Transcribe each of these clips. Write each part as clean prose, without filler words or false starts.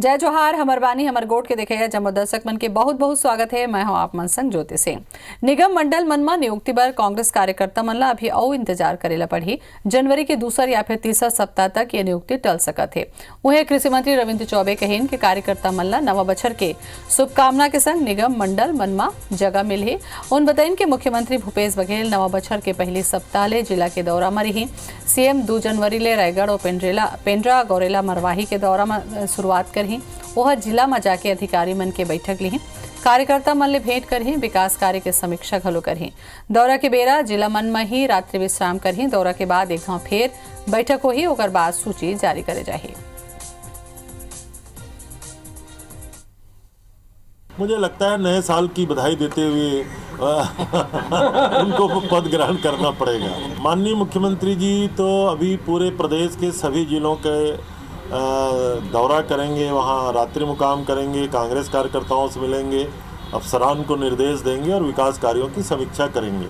जय जोहार हमर बानी हमर गोट के देखे जम्मू दर्शक मन के बहुत बहुत स्वागत है। मैं हूं आप मन संग ज्योति सिंह। निगम मंडल मन में नियुक्ति बर कांग्रेस कार्यकर्ता मन ला अभी और इंतजार करेला पड़ी। जनवरी के दूसर या फिर तीसरा सप्ताह तक ये नियुक्ति टल सकत है। वहीं कृषि मंत्री रविंद्र चौबे कहेन के कार्यकर्ता मन ला नवा बछर के शुभकामना के संग निगम मंडल मन में जगह मिली। उन बताइन के मुख्यमंत्री भूपेश बघेल नवा बछर के पहले सप्ताह ले जिला के दौरा में रही। सीएम 2 जनवरी ले रायगढ़ और पेंड्रा गौरेला मरवाही के दौरा में शुरुआत करही। वह जिला में जाके अधिकारी मन के बैठक ली। कार्यकर्ता मन ले भेंट करही, विकास कार्य के समीक्षा घलो करही। दौरा के बेरा जिला मन में ही रात्रि विश्राम करही। दौरा के बाद एक गांव फेर बैठक होही, ओकर बाद सूची जारी करे जाही। मुझे लगता है नए साल की बधाई देते हुए उनको पद ग्रहण करना पड़ेगा। माननीय मुख्यमंत्री जी तो अभी पूरे प्रदेश के सभी जिलों के दौरा करेंगे, वहाँ रात्रि मुकाम करेंगे, कांग्रेस कार्यकर्ताओं से मिलेंगे, अफसरान को निर्देश देंगे और विकास कार्यों की समीक्षा करेंगे।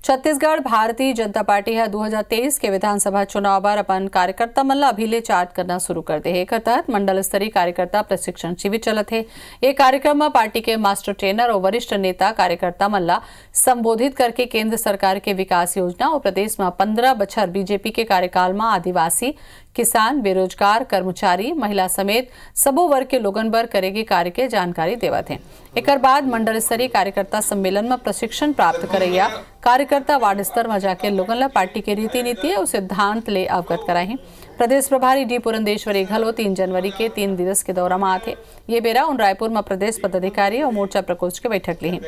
छत्तीसगढ़ भारतीय जनता पार्टी है 2023 के विधानसभा चुनाव पर अपन कार्यकर्ता मन ला अभिले चार्ट करना शुरू कर दे है। एकर तहत मंडल स्तरीय कार्यकर्ता प्रशिक्षण शिविर चलत है। ये कार्यक्रम में पार्टी के मास्टर ट्रेनर और वरिष्ठ नेता कार्यकर्ता मन ला संबोधित करके केंद्र सरकार के विकास योजना और प्रदेश में 15 बछर बीजेपी के कार्यकाल में आदिवासी, किसान, बेरोजगार, कर्मचारी, महिला समेत सबो वर्ग के लोगन बर करेगी कार्य के जानकारी देवत हैं। एकर बाद मंडल स्तरीय कार्यकर्ता सम्मेलन में प्रशिक्षण प्राप्त करैया कार्यकर्ता वार्ड स्तर में जाके लोगन ला पार्टी के रीति नीति और सिद्धांत ले अवगत कराही। प्रदेश प्रभारी डी पुरंदेश्वरी घलो 3 जनवरी के 3 दिवस के दौरा में आते। ये बेरा उन रायपुर में प्रदेश पदाधिकारी और मोर्चा प्रकोष्ठ के बैठक ली।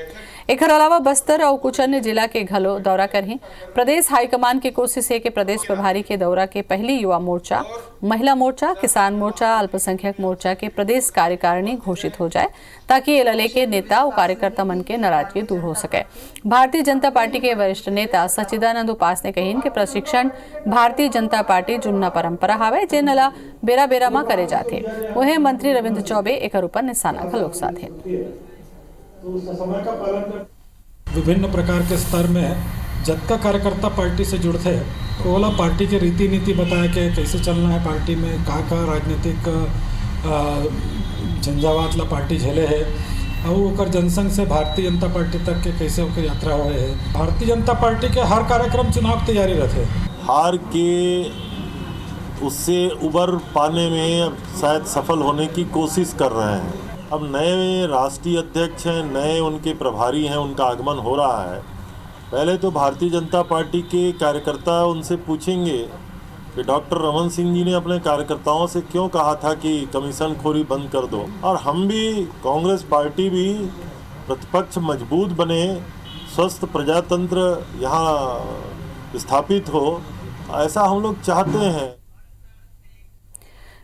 एकर अलावा बस्तर और कुछ अन्य जिला के घलो दौरा करही। प्रदेश हाईकमान की कोशिश है कि प्रदेश प्रभारी के दौरा के पहली युवा मोर्चा, महिला मोर्चा, किसान मोर्चा, अल्पसंख्यक मोर्चा के प्रदेश कार्यकारिणी घोषित हो जाए, ताकि ये लले के नेता और कार्यकर्ता मन के नाराजगी दूर हो सके। भारतीय जनता पार्टी के वरिष्ठ नेता सच्चिदानंद उपास ने कही कि प्रशिक्षण भारतीय जनता पार्टी जुन्ना परंपरा हवे, जे नला बेरा बेरा में करे जाते। वही मंत्री रविंद्र चौबे एक ऊपर निशाना घलोक साधे। विभिन्न प्रकार के स्तर में जतका कार्यकर्ता पार्टी से जुड़ते ओला पार्टी के रीति नीति बताया के कैसे चलना है पार्टी में, का राजनीतिक झंझावात ला पार्टी झेले है और ओकर जनसंघ से भारतीय जनता पार्टी तक के कैसे ओकर यात्रा हुए है। भारतीय जनता पार्टी के हर कार्यक्रम चुनाव तैयारी रहते। हार के उससे उबर पाने में शायद सफल होने की कोशिश कर रहे हैं। अब नए राष्ट्रीय अध्यक्ष हैं, नए उनके प्रभारी हैं, उनका आगमन हो रहा है। पहले तो भारतीय जनता पार्टी के कार्यकर्ता उनसे पूछेंगे कि डॉक्टर रमन सिंह जी ने अपने कार्यकर्ताओं से क्यों कहा था कि कमीशन खोरी बंद कर दो, और हम भी कांग्रेस पार्टी भी प्रतिपक्ष मजबूत बने, स्वस्थ प्रजातंत्र यहाँ स्थापित हो, ऐसा हम लोग चाहते हैं।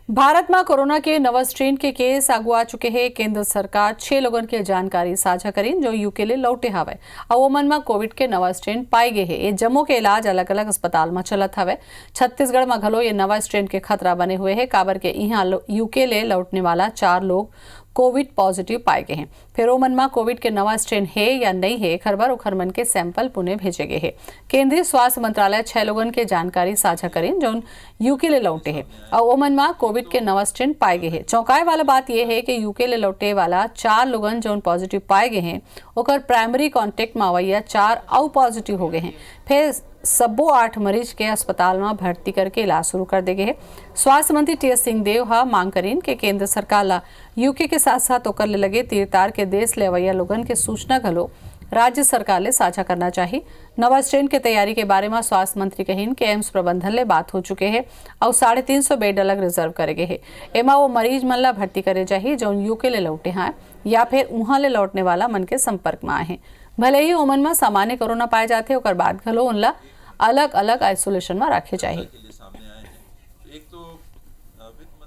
भारत में कोरोना के नवा स्ट्रेन के केस आगू आ चुके हैं। केंद्र सरकार 6 लोगों की जानकारी साझा करी जो यूके ले लौटे हवे और वो मन में कोविड के नवा स्ट्रेन पाए गए हैं। ये जम्मू के इलाज अलग अलग अस्पताल में चलत हवे। छत्तीसगढ़ में घलो ये नवा स्ट्रेन के खतरा बने हुए हैं। काबर के यहाँ यूके ले लौटने वाला 4 लोग कोविड पॉजिटिव पाए गए हैं। फिर ओ मन में कोविड के नवा स्ट्रेन है या नहीं है, खरबर उखर मन के सैंपल पुणे भेजे गए हैं। केंद्रीय स्वास्थ्य मंत्रालय 6 लोगों के जानकारी साझा करें जो यूके ले लौटे हैं और ओ मन में कोविड के नवा स्ट्रेन पाए गए हैं। चौंकाए वाला बात यह है कि यूके ले लौटे वाला 4 लोगन जो पॉजिटिव पाए गए हैं ओकर प्राइमरी कॉन्टेक्ट में आवैया 4 और पॉजिटिव हो गए हैं। फिर सबो 8 मरीज के अस्पताल में भर्ती करके इलाज शुरू कर दे गए। स्वास्थ्य मंत्री टी.एस. सिंहदेव हा मांग करीन के केंद्र सरकार ला यूके के साथ साथ ओकर ले लगे तीरतार के देश ले अवैया लोगन के सूचना घलो राज्य सरकार ले साझा करना चाहिए। नवा स्ट्रेन के तैयारी के बारे में स्वास्थ्य मंत्री कहीन के एम्स प्रबंधन ले बात हो चुके हैं और 350 बेड अलग रिजर्व करे गए हैं। एमा वो मरीज मन ला भर्ती करे चाहिए जो यूके ले लौटे हैं या फिर वहां ले लौटने वाला मन के संपर्क में आए हैं। भले ही ओमन में सामान्य कोरोना पाए जाते ओकर बाद घलो उनला अलग अलग आइसोलेशन में रखे चाहिए।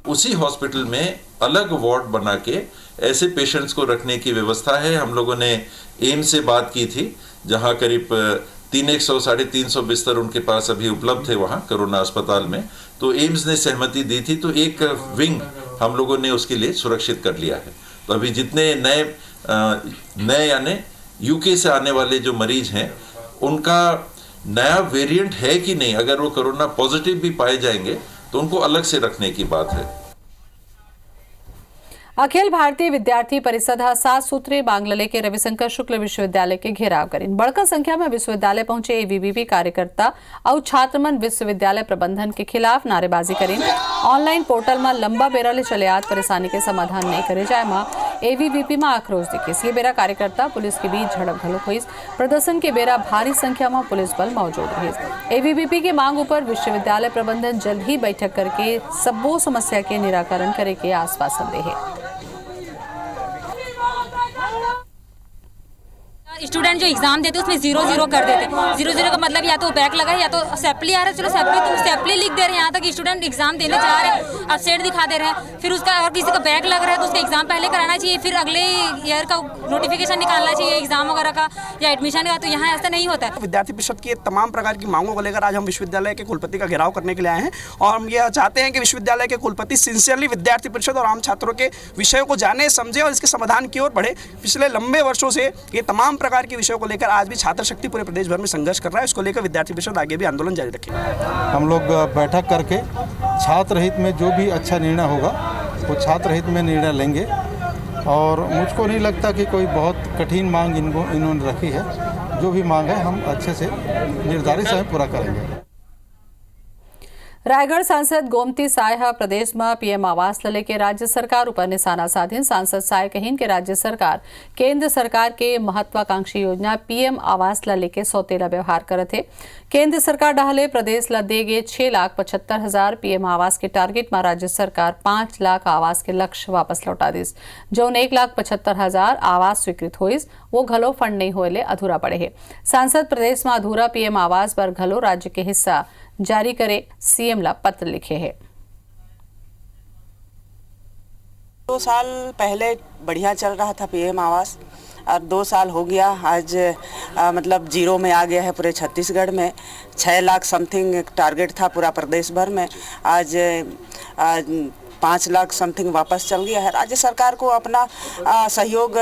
उसी हॉस्पिटल में अलग वार्ड बना के ऐसे पेशेंट्स को रखने की व्यवस्था है। हम लोगों ने एम्स से बात की थी जहां करीब 300-350 बिस्तर उनके पास अभी उपलब्ध थे वहां कोरोना अस्पताल में, तो एम्स ने सहमति दी थी, तो एक विंग हम लोगों ने उसके लिए सुरक्षित कर लिया है। तो अभी जितने नए यानी यूके से आने वाले जो मरीज हैं उनका नया वेरिएंट है कि नहीं, अगर वो कोरोना पॉजिटिव भी पाए जाएंगे तो उनको अलग से रखने की बात है। अखिल भारतीय विद्यार्थी परिषद 7 सूत्रीय मांग लेके रविशंकर शुक्ल विश्वविद्यालय के घेराव करीन बड़का संख्या में विश्वविद्यालय पहुंचे एबीवीपी कार्यकर्ता और छात्रमन विश्वविद्यालय प्रबंधन के खिलाफ नारेबाजी करीन। ऑनलाइन पोर्टल में लंबा बेरा ले चले आत परेशानी के समाधान नहीं करे जाए में एबीवीपी में आक्रोश दिखिस। ये बेरा कार्यकर्ता पुलिस के बीच झड़प घलो हुईस। प्रदर्शन के बेरा भारी संख्या में पुलिस बल मौजूद रही। एबीवीपी के मांग पर विश्वविद्यालय प्रबंधन जल्द ही बैठक करके सबो समस्या के निराकरण करे के आश्वासन दे है। स्टूडेंट जो एग्जाम देते उसमें 0-0 कर देते। 0-0 का मतलब या तो बैक लगा है या तो सैपली आ रहा है। चलो सैपली तुम सैपली लिख दे रहे हैं, यहाँ तक स्टूडेंट एग्जाम देने जा रहे हैं, अब सेट दिखा दे रहे हैं। फिर उसका और किसी का बैक लग रहा है तो उसका एग्जाम पहले कराना चाहिए, फिर अगले ईयर का नोटिफिकेशन निकालना चाहिए एग्जाम वगैरह का या एडमिशन का। तो यहाँ ऐसा नहीं होता है। विद्यार्थी परिषद की तमाम प्रकार की मांगों को लेकर आज हम विश्वविद्यालय के कुलपति का घेराव करने के लिए आए हैं और हम ये चाहते हैं कि विश्वविद्यालय के कुलपति सिंसियरली विद्यार्थी परिषद और आम छात्रों के विषयों को जाने समझे और इसके समाधान की ओर बढ़े। पिछले लंबे वर्षों से ये तमाम प्रकार के विषयों को लेकर आज भी छात्र शक्ति पूरे प्रदेश भर में संघर्ष कर रहा है। इसको लेकर विद्यार्थी परिषद आगे भी आंदोलन जारी रखेगा। हम लोग बैठक करके छात्र हित में जो भी अच्छा निर्णय होगा वो छात्र हित में निर्णय लेंगे और मुझको नहीं लगता कि कोई बहुत कठिन मांग इन्होंने रखी है। जो भी मांग है हम अच्छे से निर्धारित समय पूरा करेंगे। रायगढ़ सांसद गोमती साय प्रदेश में पीएम आवास लेके राज्य सरकार पर निशाना साधीन। सांसद साय कहीन के राज्य सरकार केंद्र सरकार के महत्वाकांक्षी योजना पीएम आवास लेके सौतेला व्यवहार करत है। केंद्र सरकार डहले प्रदेश ला देगे 6,75,000 पीएम आवास के टारगेट में राज्य सरकार 5 लाख आवास के लक्ष्य वापस लौटा दिस। जो 1,75,000 आवास स्वीकृत होइस वो घलो फंड नहीं होले अधूरा पड़े है। सांसद प्रदेश में अधूरा पीएम आवास पर घलो राज्य के हिस्सा जारी करे सीएम ला पत्र लिखे है। 2 साल पहले बढ़िया चल रहा था पीएम आवास और 2 साल हो गया आज मतलब जीरो में आ गया है पूरे छत्तीसगढ़ में। 6 लाख समथिंग टारगेट था पूरा प्रदेश भर में, आज 5 लाख समथिंग वापस चल गया है। राज्य सरकार को अपना सहयोग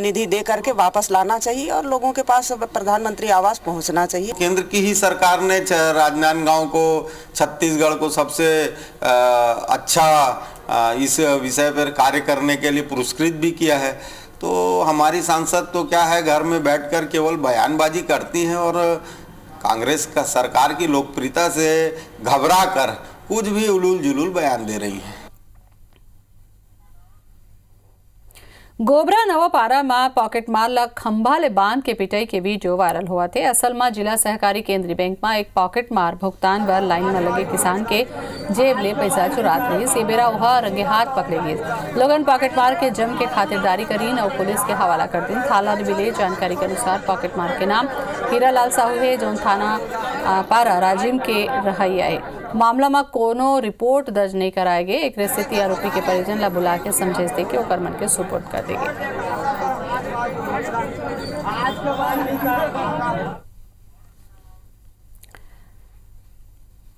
निधि दे करके वापस लाना चाहिए और लोगों के पास प्रधानमंत्री आवास पहुंचना चाहिए। केंद्र की ही सरकार ने राजनांदगांव को छत्तीसगढ़ को सबसे अच्छा इस विषय पर कार्य करने के लिए पुरस्कृत भी किया है। तो हमारी सांसद तो क्या है, घर में बैठकर केवल बयानबाजी करती हैं और कांग्रेस का सरकार की लोकप्रियता से घबरा कर कुछ भी उलूल जुलूल बयान दे रही है। गोबरा नवापारा में पॉकेट मार ला खंभा ले बांध के पिटाई के वीडियो वायरल हुआ थे। असल में जिला सहकारी केंद्रीय बैंक में एक पॉकेट मार भुगतान बर लाइन में लगे किसान के जेब ले पैसा चुरात रही। से बेरा वह रंगे हाथ पकड़े गए। लोगन पॉकेट मार के जम के खातिरदारी करीन और पुलिस के हवाला कर दिन। थाना मिले जानकारी के अनुसार पॉकेट मार के नाम हीरालाल साहू है जो थाना पारा राजिम के रहिया है। मामला में कोनो रिपोर्ट दर्ज नहीं कराए गए। एक स्थिति आरोपी के परिजन ला बुला के समझेस दे के ओकर मन के सुपुर्द कर देंगे।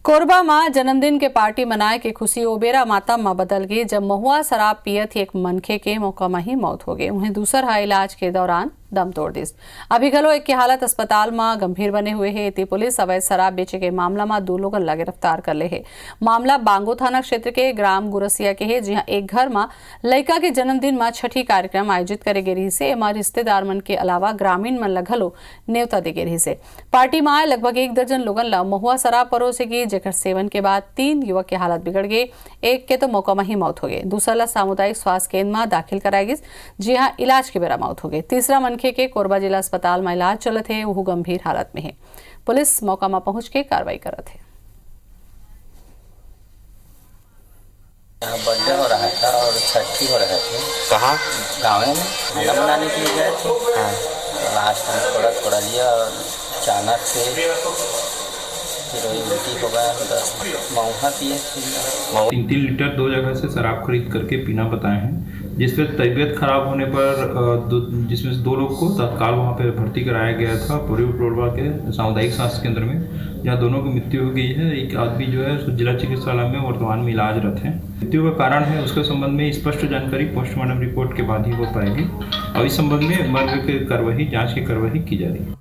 कोरबा में जन्मदिन के पार्टी मनाए के खुशी ओबेरा माता में बदल गई जब महुआ शराब पियत एक मनखे के मौका में ही मौत हो गई। उन्हें दूसरा इलाज के दौरान दम तोड़ दिस। अभी घलो एक की हालत अस्पताल में गंभीर बने हुए है। इतनी पुलिस अवैध शराब बेचे के मामला में 2 लोग ला गिरफ्तार कर ले है। मामला बांगो थाना क्षेत्र के ग्राम गुरसिया के है, जहां एक घर में लड़का के जन्मदिन में छठी कार्यक्रम आयोजित करे गे रही से। एमा रिश्तेदार मन के अलावा ग्रामीण मन ला घलो न्योता दे गे रही से। पार्टी में लगभग 1 दर्जन लोगन ला महुआ शराब परोसेगी, जेकर सेवन के बाद 3 युवक की हालत बिगड़ गई। एक के तो मौका में ही मौत हो गई। दूसरा ला सामुदायिक स्वास्थ्य केंद्र में दाखिल कराई गई, जहां इलाज के बेरा मौत हो गई। तीसरा मनखे के कोरबा जिला अस्पताल में इलाज चलत है, वो गंभीर हालत में है। पुलिस मौका में पहुंच के कार्रवाई करत है। यहाँ बर्थडे हो रहा था और छठी हो रहा था। कहाँ? गाँव में खाना बनाने के लिए गए थे। लास्ट में थोड़ा लिया और अचानक से फिर वही उल्टी हो गया। 10 महुआ पिए थे। 3 लीटर 2 जगह से शराब खरीद करके पीना बताए हैं, जिसपे तबीयत खराब होने पर जिसमें से 2 लोग को तत्काल वहाँ पे भर्ती कराया गया था पूर्वी कोरबा के सामुदायिक स्वास्थ्य केंद्र में, जहाँ दोनों की मृत्यु हो गई है। एक आदमी जो है जिला चिकित्सालय में वर्तमान में इलाजरत है। मृत्यु का कारण है उसके संबंध में स्पष्ट जानकारी पोस्टमार्टम रिपोर्ट के बाद ही हो पाएगी और इस संबंध में मर्ग की कार्रवाई जाँच की कार्रवाई की जा रही है।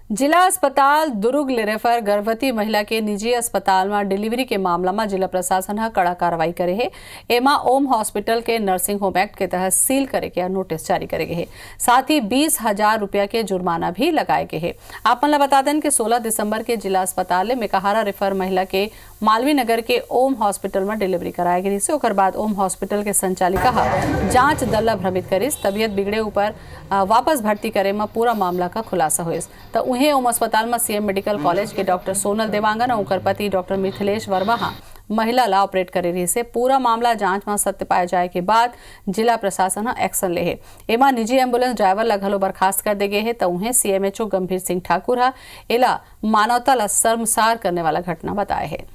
जिला अस्पताल दुर्ग ले रेफर गर्भवती महिला के निजी अस्पताल में डिलीवरी के मामला में जिला प्रशासन कड़ा कार्रवाई करे है। एमा ओम हॉस्पिटल के नर्सिंग होम एक्ट के तहत सील करे के नोटिस जारी करे है। साथ ही 20,000 रुपया के जुर्माना भी लगाए गए है। आप मन बता दें कि 16 दिसंबर के जिला अस्पताल में मेकाहारा रेफर महिला के मालवीय नगर के ओम हॉस्पिटल में डिलीवरी कराई गई से ओकर बाद ओम हॉस्पिटल के संचालिका जांच दल ला भ्रमित करिस। तबियत बिगड़े ऊपर वापस भर्ती करे में पूरा मामला का खुलासा हुइस। तो उन्हें ओम अस्पताल में सीएम मेडिकल कॉलेज के डॉक्टर सोनल देवांगन और उनकर पति डॉक्टर मिथिलेश वर्मा महिला ला ऑपरेट करे रही से पूरा मामला जांच में सत्य पाए जाए के बाद जिला प्रशासन एक्शन ले है। एमा निजी एम्बुलेंस ड्राइवर ला घलो बर्खास्त कर दे गए है। तो उन्हें सीएमएचओ गंभीर सिंह ठाकुर एला मानवता ला शर्मसार करने वाला घटना बताए है।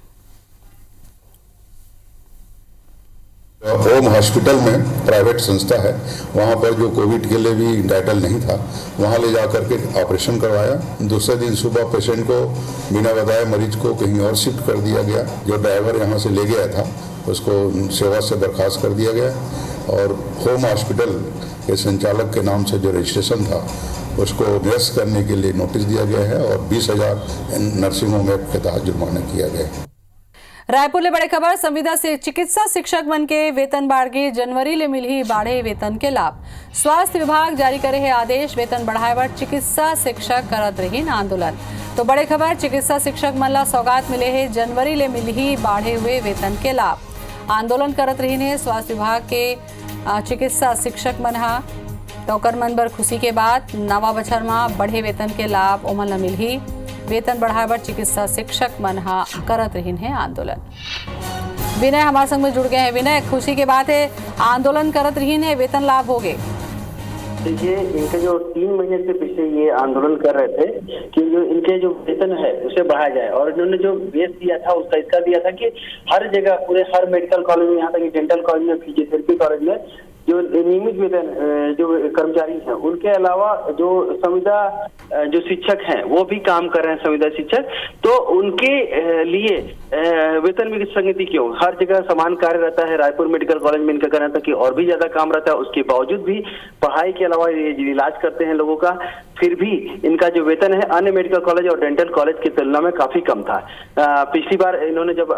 ओम हॉस्पिटल में प्राइवेट संस्था है, वहाँ पर जो कोविड के लिए भी इंटाइटल नहीं था, वहाँ ले जाकर के ऑपरेशन करवाया। दूसरे दिन सुबह पेशेंट को बिना बताए मरीज को कहीं और शिफ्ट कर दिया गया। जो ड्राइवर यहाँ से ले गया था उसको सेवा से बर्खास्त कर दिया गया और होम हॉस्पिटल के संचालक के नाम से जो रजिस्ट्रेशन था उसको निरस्त करने के लिए नोटिस दिया गया है और 20,000 नर्सिंग होम एक्ट के तहत जुर्माना किया गया है। रायपुर ले बड़े खबर संविदा से चिकित्सा शिक्षक मन के वेतन बाढ़ जनवरी ले मिली बाढ़े वेतन के लाभ। स्वास्थ्य विभाग जारी करे है आदेश। वेतन बढ़ाए बर चिकित्सा शिक्षक करत रही आंदोलन। तो बड़े खबर चिकित्सा शिक्षक मन ला सौगात मिले है जनवरी ले मिली बाढ़े हुए वेतन के लाभ। आंदोलन करत रही ने स्वास्थ्य विभाग के चिकित्सा शिक्षक मन तो ओकर मन बर खुशी के बाद नवा बछर में बढ़े वेतन के लाभ ओमन ला मिलही। वेतन बढ़ाए बर चिकित्सा शिक्षक मन करत रही है आंदोलन। विनय हमारे संग में जुड़ गए हैं। विनय, खुशी की बात है, आंदोलन करत रही है, वेतन लाभ हो गए। देखिए, इनके जो 3 महीने से पीछे ये आंदोलन कर रहे थे कि जो इनके जो वेतन है उसे बढ़ाया जाए और इन्होंने जो बेस दिया था उसका इसका दिया था कि हर जगह पूरे हर मेडिकल कॉलेज में, यहाँ तक डेंटल कॉलेज में, फिजियोथेरेपी कॉलेज में जो नियमित वेतन जो कर्मचारी हैं उनके अलावा जो संविदा जो शिक्षक हैं वो भी काम कर रहे हैं संविदा शिक्षक, तो उनके लिए वेतन में संगति क्यों? हर जगह समान कार्य रहता है। रायपुर मेडिकल कॉलेज में इनका कहना था कि और भी ज्यादा काम रहता है, उसके बावजूद भी पढ़ाई के अलावा ये इलाज करते हैं लोगों का, फिर भी इनका जो वेतन है अन्य मेडिकल कॉलेज और डेंटल कॉलेज की तुलना में काफी कम था। पिछली बार इन्होंने जब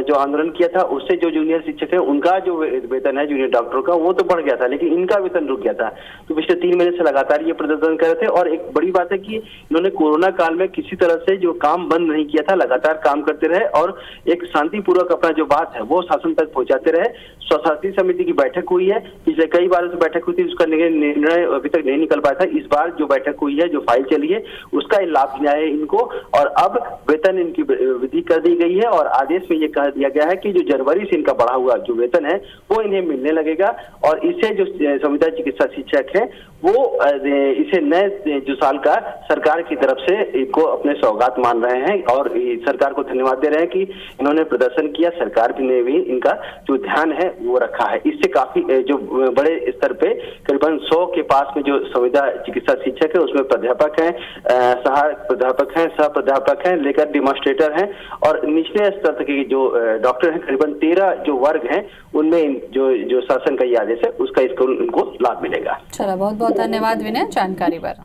जो आंदोलन किया था उससे जो जूनियर शिक्षक है उनका जो वेतन है जूनियर डॉक्टर का वो तो बढ़ गया था, लेकिन इनका वेतन रुक गया था। तो पिछले 3 महीने से लगातार ये प्रदर्शन कर रहे थे और एक बड़ी बात है कि इन्होंने कोरोना काल में किसी तरह से जो काम बंद नहीं किया था, लगातार काम करते रहे और एक शांतिपूर्वक अपना जो बात है वो शासन तक पहुंचाते रहे। स्वशासी समिति की बैठक हुई है, पिछले कई बार से बैठक हुई थी, उसका निर्णय अभी तक नहीं निकल पाया था। इस बार जो बैठक हुई है, जो फाइल चली है, उसका लाभ मिला है इनको और अब वेतन इनकी वृद्धि कर दी गई है और आदेश में ये कह दिया गया है कि जो जनवरी से इनका बढ़ा हुआ जो वेतन है वो इन्हें मिलने लगेगा और इससे जो संविदा चिकित्सा शिक्षक है वो इसे नए जो साल का सरकार की तरफ से इनको अपने सौगात मान रहे हैं और सरकार को धन्यवाद दे रहे हैं कि इन्होंने प्रदर्शन किया। सरकार ने भी इनका जो ध्यान है वो रखा है। इससे काफी जो बड़े स्तर पे करीबन 100 के पास में जो संविदा चिकित्सा शिक्षक है उसमें प्राध्यापक हैं, सहायक प्राध्यापक हैं, सह प्राध्यापक हैं, लेकर डेमोन्स्ट्रेटर हैं और निचले स्तर के जो डॉक्टर हैं, करीबन 13 जो वर्ग हैं उनमें जो शासन का ये आदेश है उसका इनको लाभ मिलेगा। चलो, बहुत बहुत धन्यवाद विनय जानकारी पर।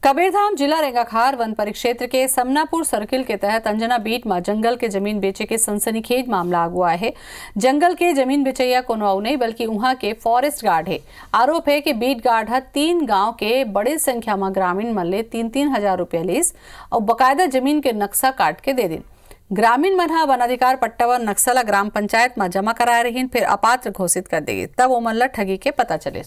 कबीरधाम जिला रेंगाखार वन परिक्षेत्र के समनापुर सर्किल के तहत अंजना बीट में जंगल के जमीन बेचे के सनसनीखेज मामला आगुआ है। जंगल के जमीन बेचैया कोनो और नहीं बल्कि वहां के फॉरेस्ट गार्ड है। आरोप है कि बीट गार्ड 3 गांव के बड़ी संख्या में ग्रामीण मन ले 3-3 हजार रुपया लीस और बकायदा जमीन के नक्शा काट के दे दिन। ग्रामीण मन वनाधिकार पट्टा व नक्शा ग्राम पंचायत में जमा कराए रही, फिर अपात्र घोषित कर देगी। तब वो मन ठगी के पता चले।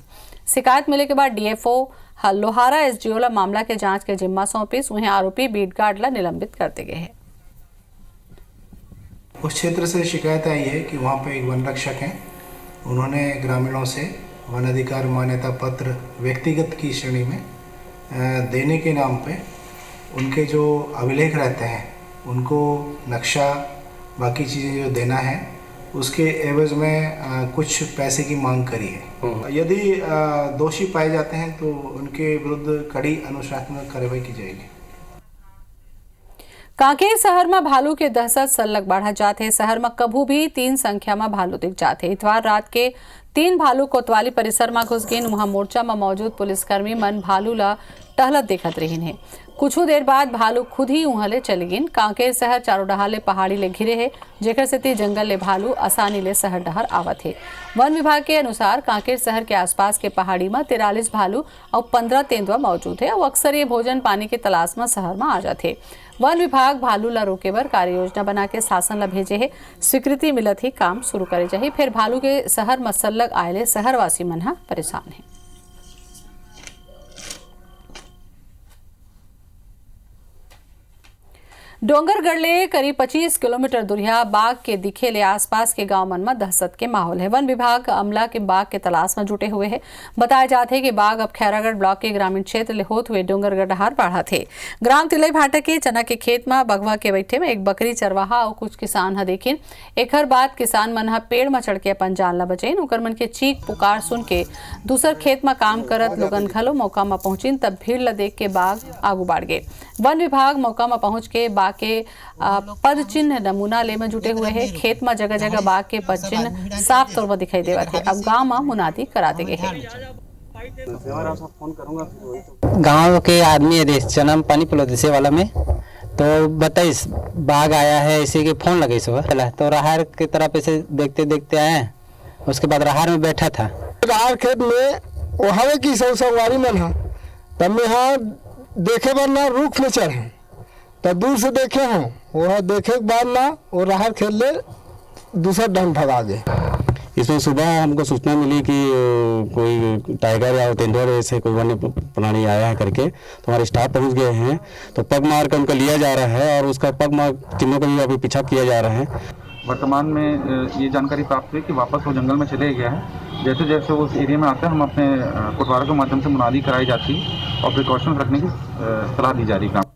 शिकायत मिले के बाद डीएफओ लोहारा एसडीओ ला मामला के जांच के जिम्मा सौंपिस। उन्हें आरोपी बीट गार्ड ला निलंबित कर दिए गए हैं। उस क्षेत्र से शिकायत आई है कि वहाँ पे एक वन रक्षक हैं, उन्होंने ग्रामीणों से वन अधिकार मान्यता पत्र व्यक्तिगत की श्रेणी में देने के नाम पे उनके जो अभिलेख रहते हैं उनको नक्शा बाकी चीज़ें जो देना है उसके एवज में कुछ पैसे की मांग करी है। यदि दोषी पाए जाते हैं तो उनके विरुद्ध कड़ी अनुशासनात्मक कार्रवाई की जाएगी। कांकेर शहर में भालू के दहशत सल्लग बढ़ा जाते। शहर में कभू भी 3 संख्या में भालू दिख जाते। इतवार रात के तीन भालू कोतवाली परिसर में घुस गईन। वहां मोर्चा में मौजूद पुलिसकर्मी मन भालू ला टहलत देखत रहीन है। कुछ देर बाद भालू खुद ही वहां ले चली गईन। कांकेर शहर चारों डहार ले पहाड़ी ले घिरे है, जेकर सेती जंगल ले भालू आसानी ले शहर डहर आवत है। वन विभाग के अनुसार कांकेर शहर के आसपास के पहाड़ी में 43 भालू और 15 तेंदुआ मौजूद है और अक्सर ये भोजन पानी के तलाश में शहर में आ जाते। वन विभाग भालू ला रोके बर कार्य योजना बना के शासन ला भेजे है। स्वीकृति मिलत ही काम शुरू करे जाही। फिर भालू के शहर मसल्लग आयले शहरवासी मन हा परेशान है। डोंगरगढ़ ले करीब 25 किलोमीटर दूरिया बाघ के दिखे ले आसपास के गांव मन में दहशत के माहौल है। वन विभाग अमला के बाघ के तलाश में जुटे हुए हैं। बताया जाते है कि बाघ अब खैरागढ़ ब्लॉक के ग्रामीण क्षेत्र ले होते हुए डोंगरगढ़ डहार बढ़ा थे। ग्राम तिलई भाटा के चना के खेत में बगवा के बैठे में एक बकरी चरवाहा और कुछ किसान हा देखिन। एकर बाद किसान मन हा पेड़ में चढ़ के अपन जान ला बचाइन। ओकर मन के चीख पुकार सुन के दूसर खेत में काम करत लोगन घलो मौका में पहुंचिन। तब भीड़ ला देख के बाघ आगू बढ़ गए। वन विभाग मौका में पहुंच के बाघ के पद चिन्ह नमूना ले में जुटे हुए हैं। खेत में जगह जगह बाघ के पद चिन्ह साफ तौर पर दिखाई देवा थे। अब गांव में मुनादी करा दे गए हैं। गांव के आदमी है चना में पानी पिलो दिशे वाला में तो बताइस बाघ आया है, इसी के फोन लगे सुबह तो राहर की तरफ ऐसे देखते देखते आए। उसके बाद राहर में बैठा था। राहर खेत में वो हवे की संगवारी मन हा तब में हाँ देखे बार ना रुख में चढ़े तो दूर से देखे हूँ वह देखे के बाद ना वो राहर खेल ले दूसरा ढंग भगा गए। इसमें सुबह हमको सूचना मिली कि कोई टाइगर या तेंदुआ ऐसे कोई वन्य प्राणी आया है करके, तो हमारे स्टाफ पहुंच गए हैं। तो पग मार कर उनको लिया जा रहा है और उसका पग मार तीनों को भी अभी पीछा किया जा रहा है। वर्तमान में ये जानकारी प्राप्त हुई कि वापस वो जंगल में चले गया है। जैसे जैसे उस एरिया में आते हैं हम अपने कोटवारों के माध्यम से मुनादी कराई जाती है और प्रिकॉशन रखने की सलाह दी जा रही है।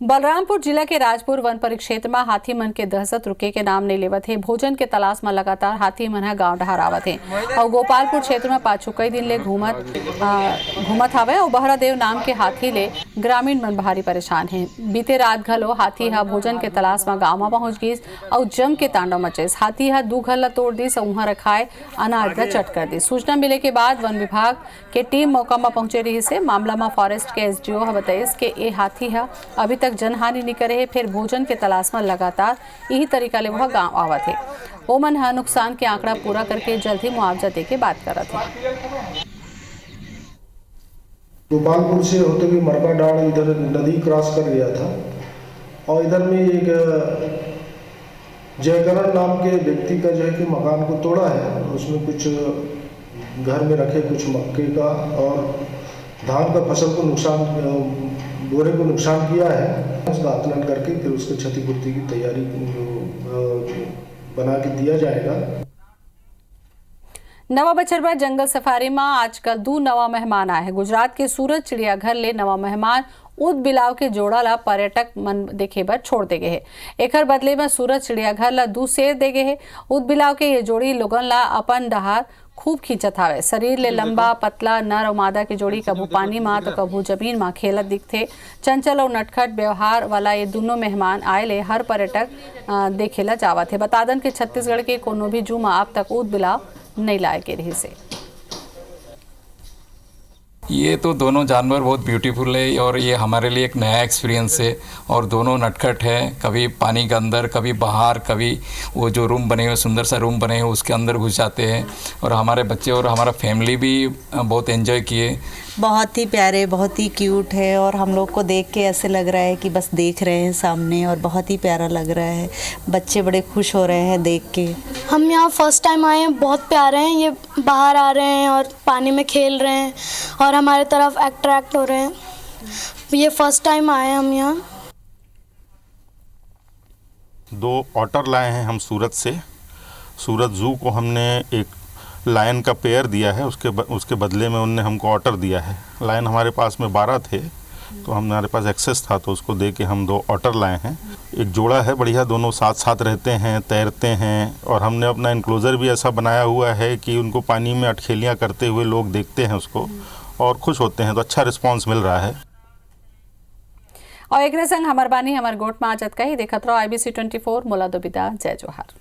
बलरामपुर जिला के राजपुर वन परिक्षेत्र में हाथी मन के दहशत रुके के नाम नहीं लेवत है। भोजन के तलाश में लगातार हाथी मन गांव डहार आवत है और गोपालपुर क्षेत्र में पाछू कई दिन ले घूमत हवे और बहरा देव नाम के हाथी ले ग्रामीण मन भारी परेशान है। बीते रात घलो हाथी हा भोजन के तलाश में गांव में पहुंच गई और जम के तांडव मचेस। हाथी हा 2 घर ला तोड़ दी और वहां रखाए अनाज ला चट कर दी। सूचना मिले के बाद वन विभाग के टीम मौका में पहुंचे रही से मामला में फॉरेस्ट के SDO बताइस के ए हाथी हा अभी तक जनहानि नहीं करे है। फिर भोजन के तलाश में लगातार यही तरीका ले वह गांव आवत है। ओमन हा नुकसान के आंकड़ा पूरा करके जल्द ही मुआवजा दे के बात करत है। गोपालपुर से होते हुए मरबा डाड़ इधर नदी क्रॉस कर गया था और इधर में एक जयकरण नाम के व्यक्ति का जो है कि मकान को तोड़ा है। उसमें कुछ घर में रखे कुछ मक्के का और धान का फसल को नुकसान, बोरे को नुकसान किया है। उसका आकलन करके फिर उसके क्षतिपूर्ति की तैयारी बना के दिया जाएगा। नवा बछरवा जंगल सफारी में आजकल 2 नवा मेहमान आए हैं। गुजरात के सूरत चिड़ियाघर ले नवा मेहमान ऊद बिलाव के जोड़ा ला पर्यटक मन देखे बर छोड़ दे गए है। एकर बदले में सूरत चिड़ियाघर ला 2 शेर दे गए है। ऊद बिलाव के ये जोड़ी लोगन ला अपन डहार खूब खींचत हवे। शरीर ले लंबा पतला नर और मादा की जोड़ी कभू पानी में तो कभू जमीन में खेलत दिखते। चंचल और नटखट व्यवहार वाला ये दोनों मेहमान आए ले हर पर्यटक देखेला जावत है। बतादन के छत्तीसगढ़ के कोनो भी जू में अब तक ऊद बिलाव नहीं लाए के रही से। ये तो दोनों जानवर बहुत ब्यूटीफुल है और ये हमारे लिए एक नया एक्सपीरियंस है। और दोनों नटखट है, कभी पानी के अंदर कभी बाहर, कभी वो जो रूम बने हुए सुंदर सा रूम बने हुए उसके अंदर घुस जाते हैं। और हमारे बच्चे और हमारा फैमिली भी बहुत एंजॉय किए। बहुत ही प्यारे, बहुत ही क्यूट है और हम लोग को देख के ऐसे लग रहा है कि बस देख रहे हैं सामने और बहुत ही प्यारा लग रहा है। बच्चे बड़े खुश हो रहे हैं देख के। हम यहाँ फर्स्ट टाइम आए हैं, बहुत प्यारे हैं। ये बाहर आ रहे हैं और पानी में खेल रहे हैं और हमारे तरफ अट्रैक्ट हो रहे हैं। ये फर्स्ट टाइम आए हैं हम यहाँ। 2 ऑटर लाए हैं हम सूरत से। सूरत जू को हमने एक लायन का पेयर दिया है, उसके बदले में उनने हमको ऑटर दिया है। लायन हमारे पास में 12 थे तो हमारे पास एक्सेस था तो उसको दे के हम 2 ऑटर लाए हैं। एक जोड़ा है बढ़िया, दोनों साथ साथ रहते हैं, तैरते हैं और हमने अपना इनक्लोज़र भी ऐसा बनाया हुआ है कि उनको पानी में अटखेलियाँ करते हुए लोग देखते हैं उसको और खुश होते हैं। तो अच्छा रिस्पॉन्स मिल रहा है। और एक संग हमार बानी हमार गोट में आजत का ही देखत रहो IBC 24। मोला दुबिदा, जय जोहार।